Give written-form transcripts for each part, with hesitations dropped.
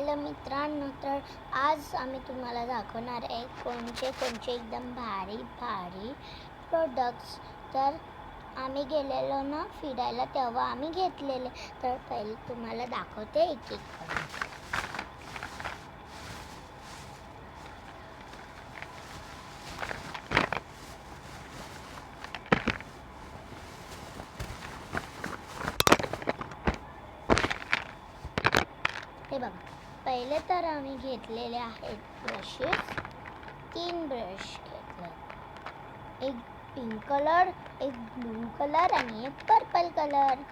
Hello मित्रांनो, तर आज आम्ही तुम्हाला दाखवणार आहे कोणचे एकदम भारी भारी प्रोडक्ट्स. तर आम्ही गेलेलो ना फिरायला, तेव्हा आम्ही घेतलेले. तर पहिले तुम्हाला दाखवते एक एक करून. हे बघा, पहिले तर आम्ही घेतलेले आहेत ब्रशेस. 3 ब्रश घेतले, एक पिंक कलर, एक ब्लू कलर आणि एक पर्पल कलर.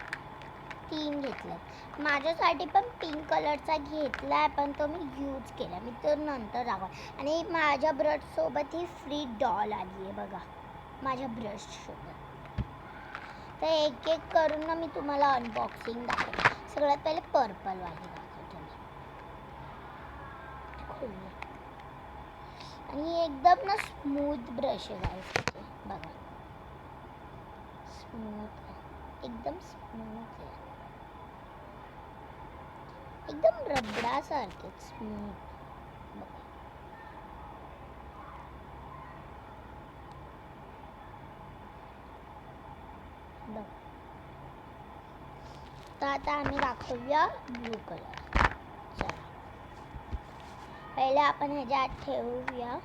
3 घेतले. माझ्यासाठी पण पिंक कलरचा घेतला आहे, पण तो मी यूज केला. मी तो नंतर दाखव. आणि माझ्या ब्रशसोबत ही फ्री डॉल आली आहे बघा, माझ्या ब्रशसोबत. तर एक एक करून ना मी तुम्हाला अनबॉक्सिंग दाखवते. सगळ्यात पहिले पर्पलवाली दाखवते मी. आणि एकदम ना स्मूथ ब्रश आहे गाइस, बघा. स्मूथ, एकदम स्मूथ आहे, एकदम रबरासारखे स्मूथ. बघा, तर आता आम्ही दाखवूया ब्लू कलर. चला, पहिले आपण ह्याच्यात ठेवूया.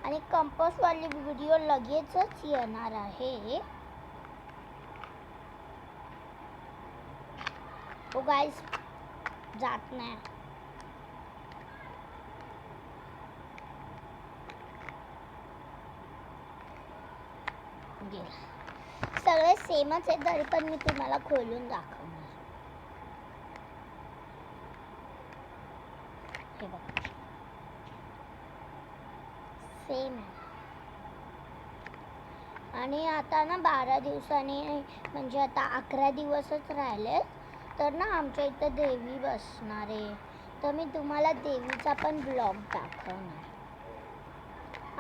आणि कंपोस्टवाली व्हिडिओ लगेचच येणार आहे. हो गाइस, जात नाही. सगळे सेमच आहे, तरी पण मी तुम्हाला खोलून दाखवणार. हे बघा, सेम आहे. आणि आता ना 12 दिवसांनी, म्हणजे आता 11 दिवसच राहिले, तर ना आमच्या इथं देवी बसणार आहे. तर मी तुम्हाला देवीचा पण ब्लॉग दाखवणार.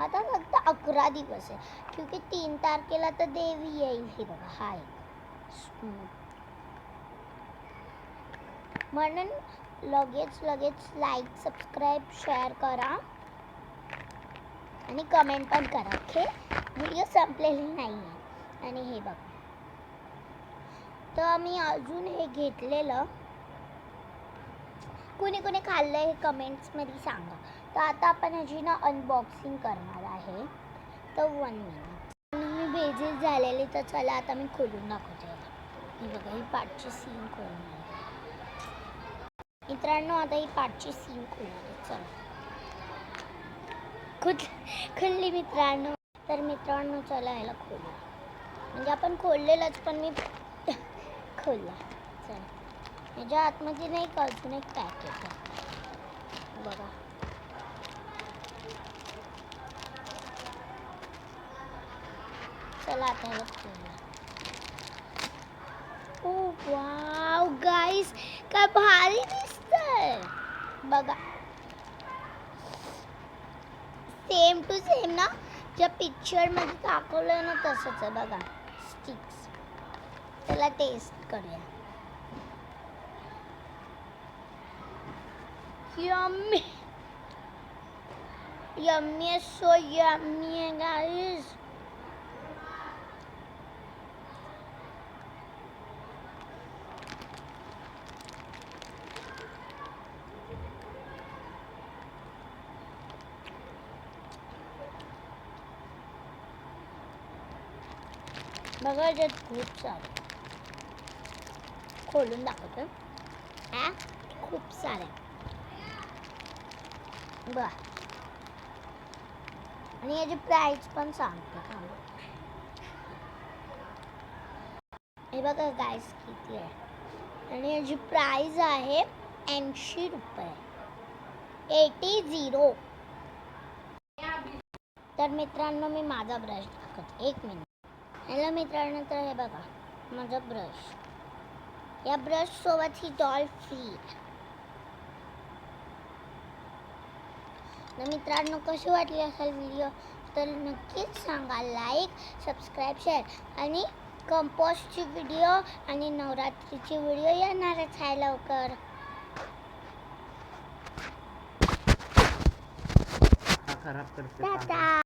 आता फक्त 11 दिवस आहे, क्योंकि 3 तारखेला तर देवी येईल. हे बघा, हाय म्हणून लगेच लाईक, सबस्क्राईब, शेअर करा आणि कमेंट पण करा. ओके, व्हिडिओ संपलेली नाही आहे. आणि हे बघा, तर मी अजून हे घेतलेलं. कुणी खाल्लं हे कमेंट्समध्ये सांगा. तर आता आपण ह्याची ना अनबॉक्सिंग करणार आहे. तर 1 मिनिट. मी बेजेस झालेली, तर चला आता मी खोलून दाखवते. ही बघा, ही पाठची सीन खोलून मित्रांनो. आता ही पाठची सीन खोलून चला. खुलली मित्रांनो. तर मित्रांनो, चला याला खोलू. म्हणजे आपण खोललेलंच, पण मी खोलला. चला, ह्याच्या आतमध्ये नाही का अजून एक पॅकेट आहे बघा. चला आता ह्याला खोलूया. ओ वाव गाइस, काय भारी दिसतंय बघा. सेम टू सेम ना, ज्या पिक्चरमध्ये दाखवलं ना तसंच आहे बघा. स्टिक्स. चला टेस्ट करूया. यम्मी यम्मी, सो यम्मी है गाइस. बघा, याच्यात खूप सारे. खोलून दाखवतो. खूप सारे बघा. आणि याची प्राइस पण सांगते. हे बघा गाइस किती आहे. आणि याची प्राइस आहे 80 रुपये. 80. तर मित्रांनो, मी माझा ब्रश दाखवते. 1 मिनिट. हॅलो मित्रांनो, तर हे बघा माझा ब्रश. या ब्रश सोबत ही डॉल फ्री. तर मित्रांनो, कशी वाटली असेल व्हिडिओ, तर नक्कीच सांगा. लाईक, सबस्क्राईब, शेअर आणि कंपोस्टची व्हिडिओ आणि नवरात्रीची व्हिडिओ येणारच आहे लवकर. हा खराब करते टाटा.